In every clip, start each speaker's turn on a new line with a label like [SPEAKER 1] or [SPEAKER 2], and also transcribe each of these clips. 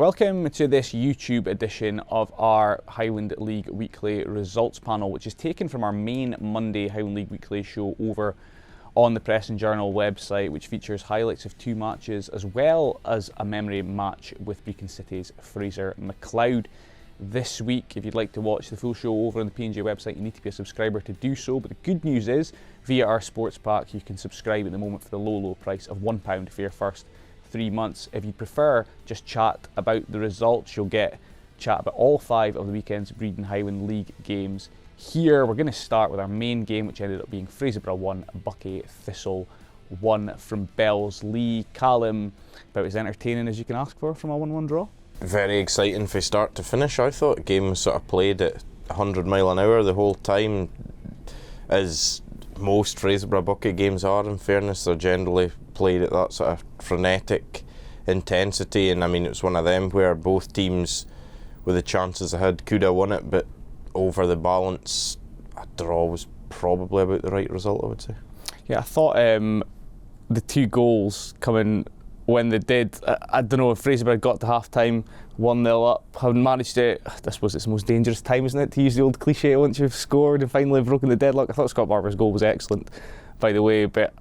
[SPEAKER 1] Welcome to this YouTube edition of our Highland League Weekly results panel, which is taken from our main Monday Highland League Weekly show over on the Press and Journal website, which features highlights of two matches as well as a memory match with Beacon City's Fraser McLeod. This week, if you'd like to watch the full show over on the P&J website, you need to be a subscriber to do so. But the good news is, via our sports pack, you can subscribe at the moment for the low price of £1 for your first 3 months. If you prefer just chat about the results, you'll get chat about all 5 of the weekend's Breedon Highland League games. Here we're going to start with our main game, which ended up being Fraserburgh 1, Buckie Thistle 1 from Bellslie. Callum, about as entertaining as you can ask for from a 1-1 draw?
[SPEAKER 2] Very exciting from start to finish. I thought the game was sort of played at 100 mile an hour the whole time, as most Fraserburgh Buckie games are. In fairness, they're generally played at that sort of frenetic intensity, and I mean, it was one of them where both teams with the chances ahead could have won it, but over the balance, a draw was probably about the right result, I would say. Yeah,
[SPEAKER 1] I thought the 2 goals coming when they did, I don't know if Fraserburgh got to half time 1-0 up, have managed to, I suppose it's the most dangerous time, isn't it, to use the old cliche once you've scored and finally broken the deadlock. I thought Scott Barber's goal was excellent, by the way, but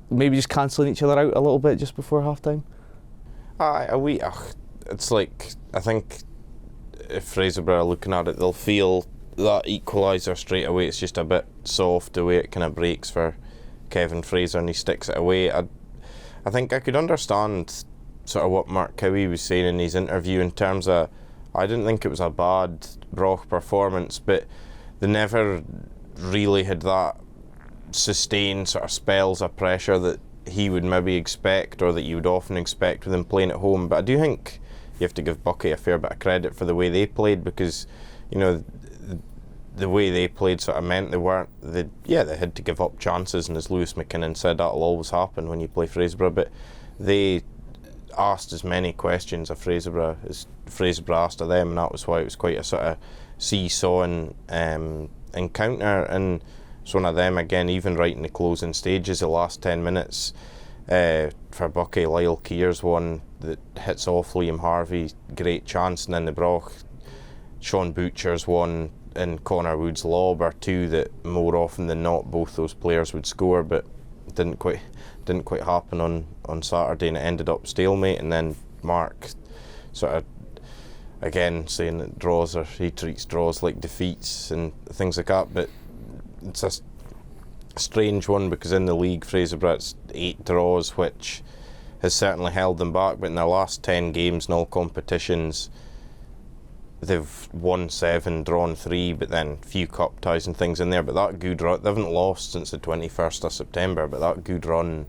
[SPEAKER 1] maybe just cancelling each other out a little bit just before half time.
[SPEAKER 2] It's like, I think if Fraserburgh are looking at it, they'll feel that equaliser straight away. It's just a bit soft the way it kind of breaks for Kevin Fraser and he sticks it away. I think I could understand sort of what Mark Cowie was saying in his interview in terms of, I didn't think it was a bad Broch performance, but they never really had that sustained sort of spells of pressure that he would maybe expect, or that you would often expect with him playing at home. But I do think you have to give Buckie a fair bit of credit for the way they played, because, you know, the way they played sort of meant they had to give up chances, and as Lewis McKinnon said, that'll always happen when you play Fraserburgh, but they asked as many questions of Fraserburgh as Fraserburgh asked of them, and that was why it was quite a sort of seesawing encounter. And it's one of them again, even right in the closing stages, the last 10 minutes for Buckie, Lyle Keir's one that hits off Liam Harvey, great chance, and then the Broch, Sean Butcher's one and Connor Wood's lob are 2 that more often than not both those players would score, but it didn't quite happen on Saturday, and it ended up stalemate. And then Mark sort of again saying that he treats draws like defeats and things like that, but it's a strange one because in the league Fraserburgh it's 8 draws, which has certainly held them back, but in their last 10 games in all competitions they've won 7, drawn 3, but then a few cup ties and things in there. But that good run, they haven't lost since the 21st of September, but that good run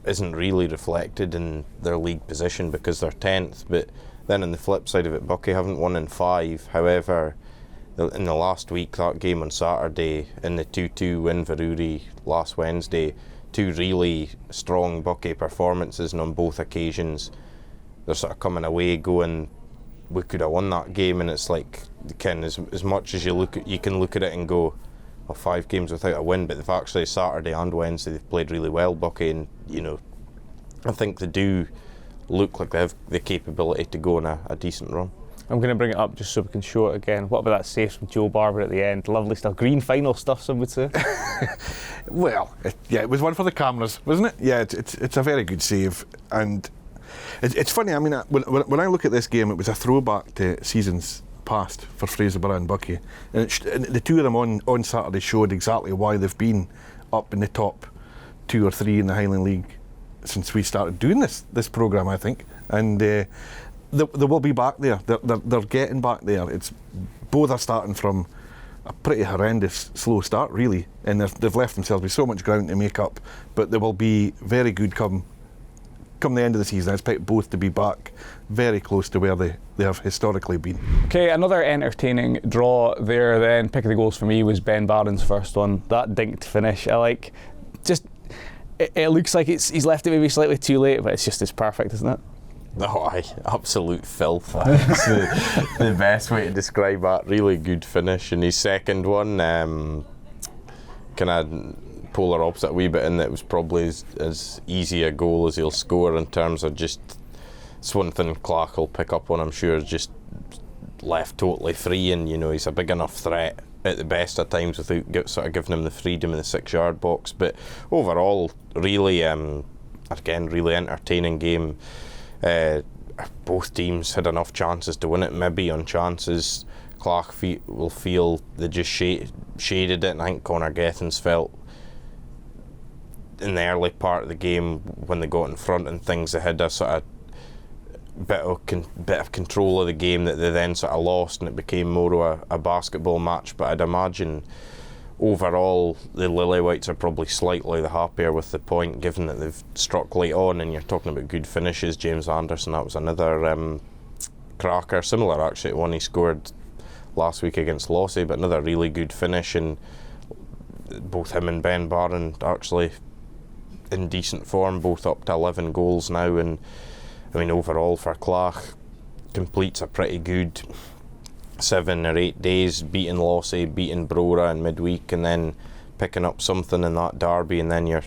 [SPEAKER 2] isn't really reflected in their league position because they're 10th. But then on the flip side of it, Buckie haven't won in 5. However, in the last week, that game on Saturday and the 2-2 win Veruri last Wednesday, 2 really strong Buckie performances, and on both occasions they're sort of coming away going, we could have won that game. And it's like, Ken, as much as you can look at it and go, 5 games without a win, but they've actually Saturday and Wednesday they've played really well, Buckie, and you know, I think they do look like they have the capability to go on a decent run.
[SPEAKER 1] I'm going to bring it up just so we can show it again. What about that save from Joe Barber at the end? Lovely stuff. Green final stuff, some would say.
[SPEAKER 3] Well, it was one for the cameras, wasn't it? Yeah, it's a very good save, and it's funny. I mean, when I look at this game, it was a throwback to seasons past for Fraserburgh and Buckie, and the 2 of them on Saturday showed exactly why they've been up in the top 2 or 3 in the Highland League since we started doing this programme, I think, and they will be back there. They're getting back there. It's both are starting from a pretty horrendous slow start, really, and they've left themselves with so much ground to make up, but they will be very good come the end of the season. I expect both to be back very close to where they have historically been.
[SPEAKER 1] Okay, another entertaining draw there then. Pick of the goals for me was Ben Barron's first one. That dinked finish, I like. Just, it looks like he's left it maybe slightly too late, but it's perfect, isn't it?
[SPEAKER 2] Oh, aye, absolute filth. That's the best way to describe that. Really good finish. And his second one, kind of polar opposite a wee bit in that it was probably as easy a goal as he'll score in terms of just it's one thing Clark will pick up on, I'm sure, is just left totally free, and he's a big enough threat at the best at times without sort of giving him the freedom in the 6-yard box. But overall, really, again, really entertaining game. Both teams had enough chances to win it. Maybe on chances Clark will feel they just shaded it, and I think Conor Gethins felt in the early part of the game when they got in front and things, they had a sort of bit of control of the game that they then sort of lost, and it became more of a basketball match. But I'd imagine overall the Lily-Whites are probably slightly the happier with the point, given that they've struck late on. And you're talking about good finishes. James Anderson, that was another cracker, similar actually to one he scored last week against Lossy, but another really good finish. And both him and Ben Barron actually in decent form, both up to 11 goals now. And I mean, overall for Clark, completes a pretty good 7 or 8 days, beating Lossy, beating Brora in midweek, and then picking up something in that derby, and then you're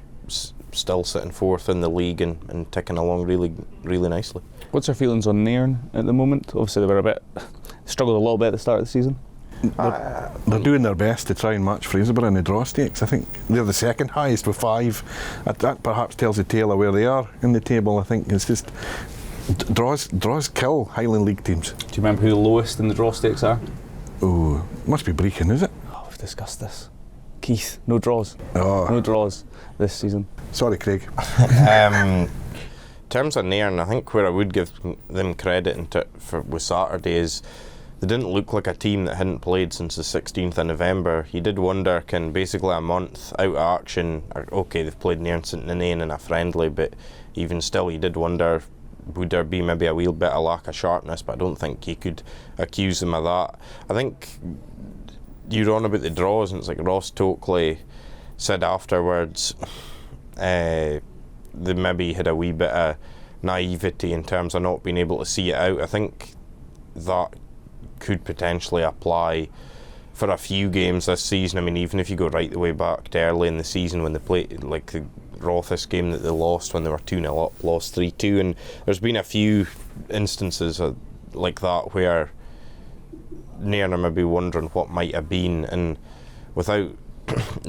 [SPEAKER 2] still sitting fourth in the league and ticking along really, really nicely.
[SPEAKER 1] What's our feelings on Nairn at the moment? Obviously they were struggled a little bit at the start of the season.
[SPEAKER 3] They're doing their best to try and match Fraserburgh in the draw stakes. I think they're the second highest with 5. That perhaps tells the tale of where they are in the table. I think it's just draws kill Highland League teams.
[SPEAKER 1] Do you remember who the lowest in the draw stakes are?
[SPEAKER 3] Oh, must be Brecon, is it?
[SPEAKER 1] Oh, we've discussed this. Keith, no draws.
[SPEAKER 3] Oh.
[SPEAKER 1] No draws this season.
[SPEAKER 3] Sorry, Craig.
[SPEAKER 2] In terms of Nairn, I think where I would give them credit with Saturday is they didn't look like a team that hadn't played since the 16th of November. You did wonder, can basically a month out of action, okay, they've played Nairn St Ninian in a friendly, but even still you did wonder, would there be maybe a wee bit of lack of sharpness? But I don't think you could accuse them of that. I think you're on about the draws, and it's like Ross Tokley said afterwards, they maybe had a wee bit of naivety in terms of not being able to see it out. I think that could potentially apply for a few games this season. I mean, even if you go right the way back to early in the season when they played, like the Rothes game that they lost when they were 2-0 up, lost 3-2, and there's been a few instances like that where Nairn are maybe wondering what might have been, and without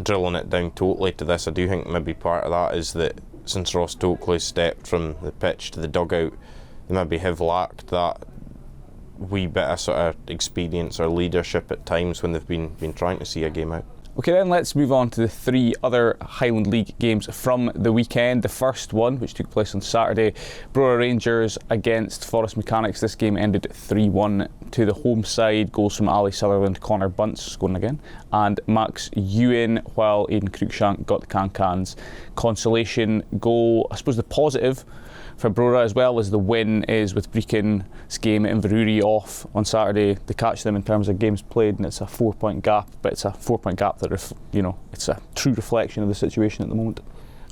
[SPEAKER 2] drilling it down totally to this, I do think maybe part of that is that since Ross Tokley stepped from the pitch to the dugout, they maybe have lacked that wee bit of sort of experience or leadership at times when they've been trying to see a game out.
[SPEAKER 1] Okay, then let's move on to the 3 other Highland League games from the weekend. The first one, which took place on Saturday, Brora Rangers against Forest Mechanics. This game ended 3-1 to the home side. Goals from Ali Sutherland, Connor Bunce scoring again, and Max Ewan, while Aidan Cruikshank got the Can-Cans consolation goal. I suppose the positive for Brora, as well as the win, is with Breacon's game at Inverurie off on Saturday, they catch them in terms of games played, and it's a 4-point gap, but it's a 4-point gap that it's a true reflection of the situation at the moment.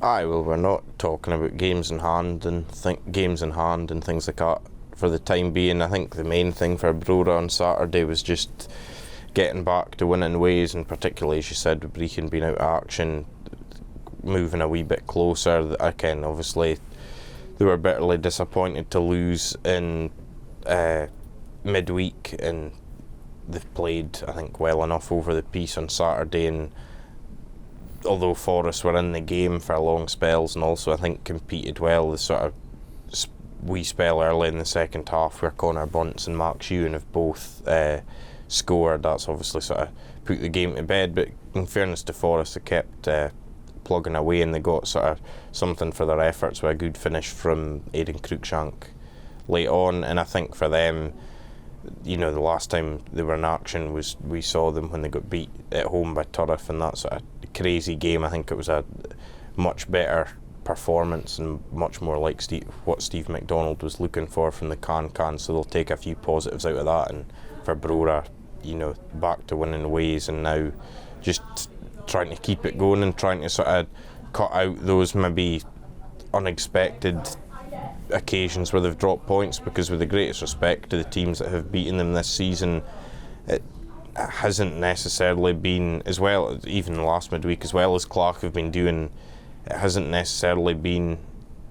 [SPEAKER 2] Aye, well, we're not talking about games in hand and things like that for the time being. I think the main thing for Brora on Saturday was just getting back to winning ways, and particularly, as you said, with Brecon being out of action, moving a wee bit closer. Again, obviously they were bitterly disappointed to lose in midweek, and they've played, I think, well enough over the piece on Saturday. And although Forest were in the game for long spells and also, I think, competed well, the sort of wee spell early in the second half where Connor Bunce and Max Ewan have both scored, that's obviously sort of put the game to bed. But in fairness to Forest, they kept plugging away, and they got sort of something for their efforts with a good finish from Aidan Cruikshank late on. And I think for them, the last time they were in action was we saw them when they got beat at home by Turriff, and that sort of crazy game. I think it was a much better performance and much more like what Steve McDonald was looking for from the Can-Can, so they'll take a few positives out of that. And for Brora, back to winning ways, and now just trying to keep it going and trying to sort of cut out those maybe unexpected occasions where they've dropped points, because with the greatest respect to the teams that have beaten them this season, it hasn't necessarily been, as well, even the last midweek, as well as Clark have been doing, it hasn't necessarily been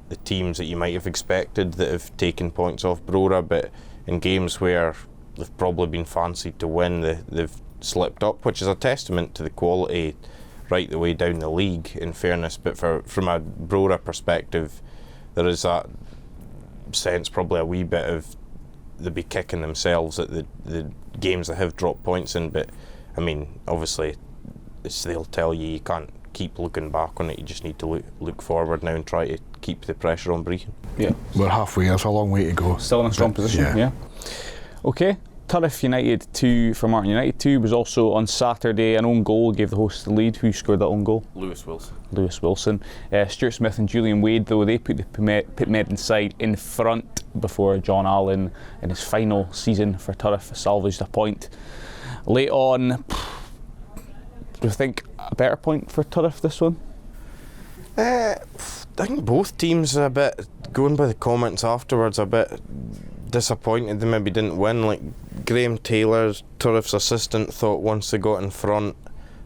[SPEAKER 2] the teams that you might have expected that have taken points off Brora, but in games where they've probably been fancied to win, they've slipped up, which is a testament to the quality right the way down the league, in fairness. But from a Brora perspective, there is that sense, probably a wee bit of they'll be kicking themselves at the games that have dropped points in. But I mean, obviously they'll tell you can't keep looking back on it, you just need to look forward now and try to keep the pressure on Brechin.
[SPEAKER 1] Yeah,
[SPEAKER 3] we're halfway, there's a long way to go.
[SPEAKER 1] Still in a strong position. Yeah. Okay, Turriff United 2 for Martin United 2 was also on Saturday. An own goal gave the hosts the lead. Who scored that own goal?
[SPEAKER 2] Lewis
[SPEAKER 1] Wilson. Stuart Smith and Julian Wade, though, they put the Pitmedden side in front before John Allen, in his final season for Turriff, salvaged a point. Late on, do you think a better point for Turriff this one?
[SPEAKER 2] I think both teams are a bit, going by the comments afterwards, a bit disappointed they maybe didn't win. Like Graham Taylor, Turriff's assistant, thought once they got in front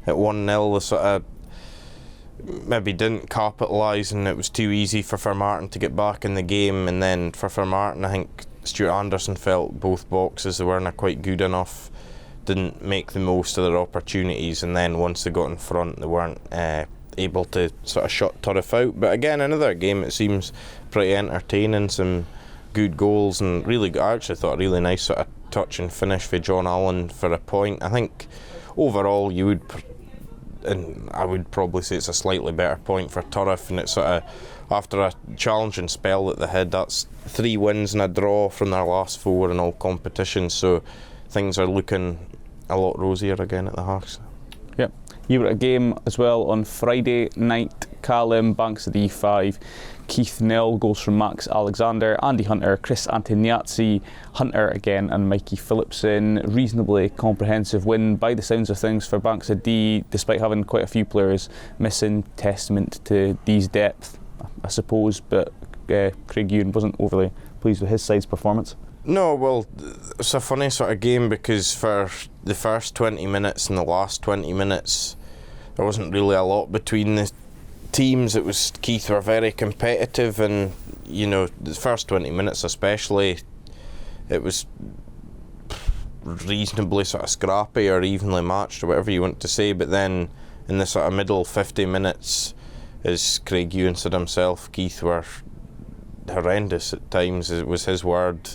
[SPEAKER 2] at 1-0 they sort of maybe didn't capitalise and it was too easy for Fairmartin to get back in the game. And then for Fairmartin, I think Stuart Anderson felt both boxes, they weren't quite good enough, didn't make the most of their opportunities, and then once they got in front they weren't able to sort of shut Turriff out. But again, another game it seems pretty entertaining, some good goals, and really, I actually thought a really nice sort of touch and finish for John Allen for a point. I think overall I would probably say it's a slightly better point for Turriff, and it's sort of after a challenging spell that they had, that's 3 wins and a draw from their last 4 in all competitions, so things are looking a lot rosier again at the Hawks.
[SPEAKER 1] Yep. You were at a game as well on Friday night. Callum, Banks of the E5, Keith Nell, goals from Max Alexander, Andy Hunter, Chris Antoniazzi, Hunter again, and Mikey Phillipson. Reasonably comprehensive win by the sounds of things for Banks of D, despite having quite a few players missing. Testament to D's depth, I suppose, but Craig Ewan wasn't overly pleased with his side's performance.
[SPEAKER 2] No, well, it's a funny sort of game because for the first 20 minutes and the last 20 minutes there wasn't really a lot between the teams. It was Keith were very competitive, and you know, the first 20 minutes especially, it was reasonably sort of scrappy or evenly matched or whatever you want to say. But then in the sort of middle 50 minutes, as Craig Ewan said himself, Keith were horrendous at times, it was his word,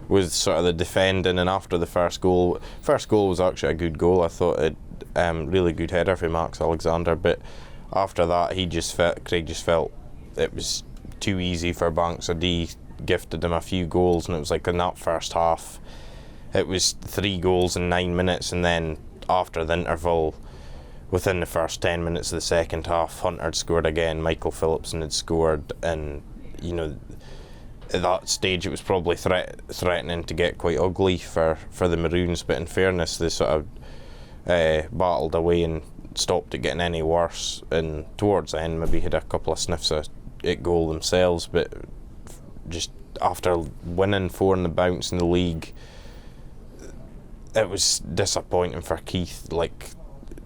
[SPEAKER 2] with sort of the defending. And after the first goal was actually a good goal, I thought it really good header for Max Alexander, but after that Craig just felt it was too easy for Banks of D, gifted him a few goals, and it was like in that first half it was 3 goals in 9 minutes, and then after the interval, within the first 10 minutes of the second half, Hunter had scored again, Michael Phillipson had scored, and you know, at that stage it was probably threatening to get quite ugly for the Maroons. But in fairness, they sort of battled away and stopped it getting any worse, and towards the end maybe had a couple of sniffs at goal themselves. But just after winning 4 in the bounce in the league, it was disappointing for Keith, like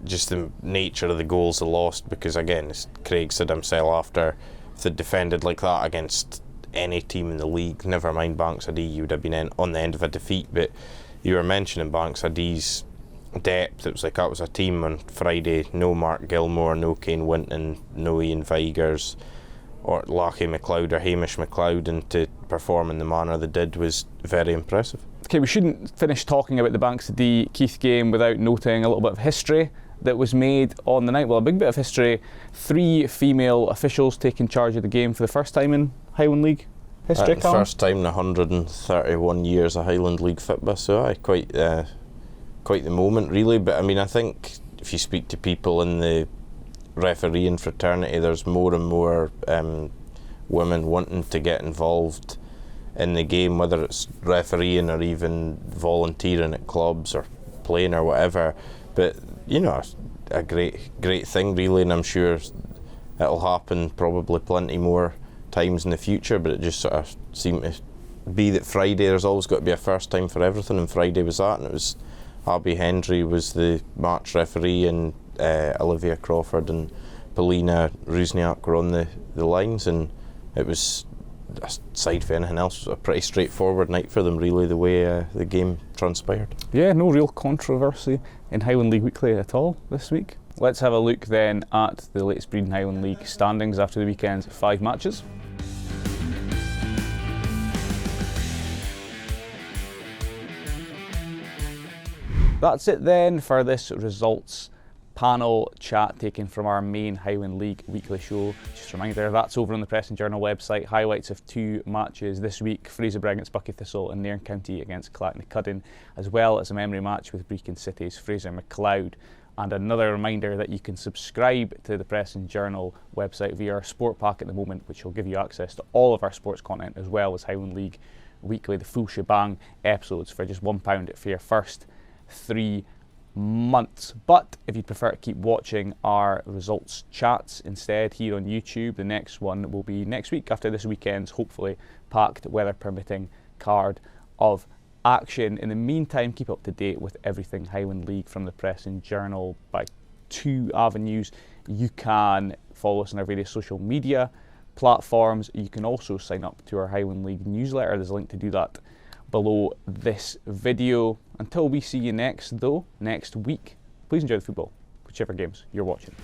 [SPEAKER 2] just the nature of the goals they lost, because again, as Craig said himself after, if they defended like that against any team in the league, never mind Banks of D, you would have been on the end of a defeat. But you were mentioning Banks of D's depth, it was like that was a team on Friday, no Mark Gilmore, no Kane Winton, no Ian Vigers or Lachie McLeod or Hamish McLeod, and to perform in the manner they did was very impressive.
[SPEAKER 1] Okay, we shouldn't finish talking about the Banks of D Keith game without noting a little bit of history that was made on the night. Well, a big bit of history. 3 female officials taking charge of the game for the first time in Highland League history.
[SPEAKER 2] First time in 131 years of Highland League football, so quite the moment really. But I mean, I think if you speak to people in the refereeing fraternity, there's more and more women wanting to get involved in the game, whether it's refereeing or even volunteering at clubs or playing or whatever. But you know, a great thing really, and I'm sure it'll happen probably plenty more times in the future. But it just sort of seemed to be that Friday, there's always got to be a first time for everything, and Friday was that, and it was Abby Hendry was the match referee, and Olivia Crawford and Paulina Rusniak were on the lines, and it was, aside from anything else, a pretty straightforward night for them, really, the way the game transpired.
[SPEAKER 1] Yeah, no real controversy in Highland League Weekly at all this week. Let's have a look then at the latest Breeding Highland League standings after the weekend's 5 matches. That's it then for this results panel chat taken from our main Highland League Weekly show. Just a reminder, that's over on the Press and Journal website. Highlights of 2 matches this week: Fraserburgh against Buckie Thistle and Nairn County against Clacknacuddin, as well as a memory match with Brecon City's Fraser MacLeod. And another reminder that you can subscribe to the Press and Journal website via our Sport Pack at the moment, which will give you access to all of our sports content, as well as Highland League Weekly, the full shebang episodes, for just £1 for your first 3 months. But if you prefer to keep watching our results chats instead here on YouTube, the next one will be next week after this weekend's hopefully packed, weather permitting, card of action. In the meantime, keep up to date with everything Highland League from the Press and Journal by 2 avenues. You can follow us on our various social media platforms. You can also sign up to our Highland League newsletter. There's a link to do that below this video. Until we see you next week, please enjoy the football, whichever games you're watching.